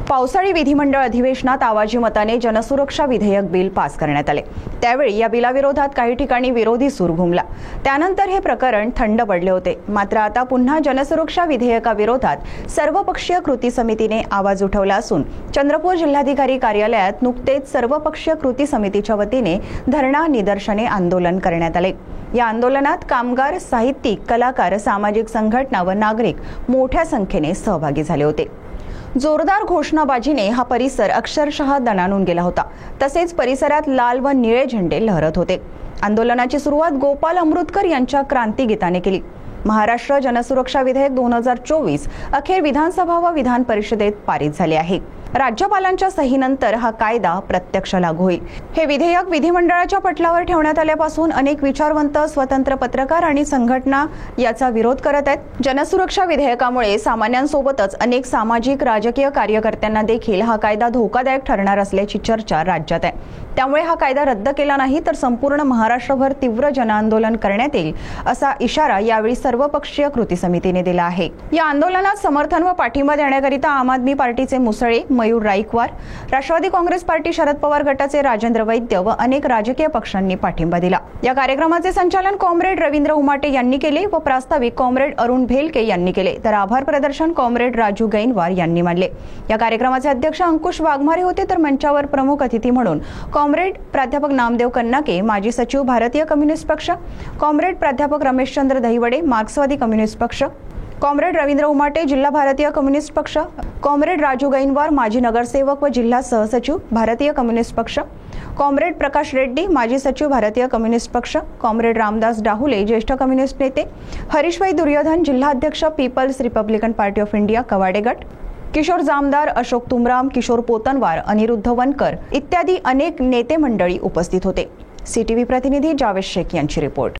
पावसाळी विधिमंडळ अधिवेशनात आवाजी मताने जनसुरक्षा विधेयक बिल पास करण्यात आले। त्यावेळी या बिलाविरोधात काही ठिकाणी विरोधी सूर घुमला। त्यानंतर हे प्रकरण थंड पडले होते। मात्र आता पुन्हा जनसुरक्षा विधेयकाविरोधात सर्वपक्षीय कृती समितीने आवाज उठवला असून चंद्रपूर जिल्हाधिकारी कार्यालयात नुकतेच सर्वपक्षीय कृती समितीच्या वतीने धरणा, निदर्शने, आंदोलन करण्यात आले। या आंदोलनात कामगार, साहित्यिक, कलाकार, सामाजिक संघटना व नागरिक मोठ्या संख्येने सहभागी झाले होते। जोरदार घोषणाबाजीने हा परिसर अक्षरशः दणाणून गेला होता। तसेच परिसरात लाल व निळे झेंडे लहरत होते। आंदोलनाची सुरुवात गोपाल अमृतकर यांच्या क्रांती गीताने केली। महाराष्ट्र जनसुरक्षा विधेयक 2024 अखेर विधानसभा व विधान परिषदेत पारित झाले आहे। राज्यपालांच्या सहीनंतर हा कायदा प्रत्यक्ष लागू होईल। हे विधेयक विधिमंडळाच्या पटलावर ठेवण्यात आल्यापासून अनेक विचारवंत, स्वतंत्र पत्रकार आणि संघटना याचा विरोध करत आहेत। जनसुरक्षा विधेयकामुळे सामान्यांसोबतच अनेक सामाजिक, राजकीय कार्यकर्त्यांना देखील हा कायदा धोकादायक ठरणार असल्याची चर्चा राज्यात आहे। त्यामुळे हा कायदा रद्द केला नाही तर संपूर्ण महाराष्ट्रभर तीव्र जनआंदोलन करण्यात येईल असा इशारा यावेळी सर्वपक्षीय कृती समितीने दिला आहे। या आंदोलनात समर्थन व पाठिंबा देण्याकरिता आम आदमी पार्टीचे मुसळे, मयूर राईकवार, राष्ट्रवादी काँग्रेस पार्टी, शरद पवार गटाचे राजेंद्र वैद्य व अनेक राजकीय पक्षांनी पाठिंबा दिला। या कार्यक्रमाचे संचालन कॉम्रेड रवींद्र उमाटे यांनी केले व प्रास्ताविक कॉम्रेड अरुण भेलके यांनी केले, तर आभार प्रदर्शन कॉम्रेड राजू गैनवार यांनी मानले। या कार्यक्रमाचे अध्यक्ष अंकुश वाघमारे होते, तर मंचावर प्रमुख अतिथी म्हणून कॉम्रेड प्राध्यापक नामदेव कन्नाके, माजी सचिव भारतीय कम्युनिस्ट पक्ष, कॉम्रेड प्राध्यापक रमेशचंद्र दहिवडे, मार्क्सवादी कम्युनिस्ट पक्ष, कॉम्रेड रवींद्र उमाटे, जिल्हा भारतीय कम्युनिस्ट पक्ष, कॉम्रेड राजू गैनवार, माजी नगरसेवक व जिल्हा सहसचिव भारतीय कम्युनिस्ट पक्ष, कॉम्रेड प्रकाश रेड्डी, माजी सचिव भारतीय कम्युनिस्ट पक्ष, कॉम्रेड रामदास डाहुले, ज्येष्ठ कम्युनिस्ट नेते, हरीशभाई दुर्योधन, जिल्हाध्यक्ष People's Republican Party of India Kawade गट, किशोर जामदार, अशोक तुमराम, किशोर पोतनवार, अनिरुद्ध वनकर इत्यादी अनेक नेते मंडळी उपस्थित होते। सीटीव्ही प्रतिनिधी जावेद शेख यांची रिपोर्ट।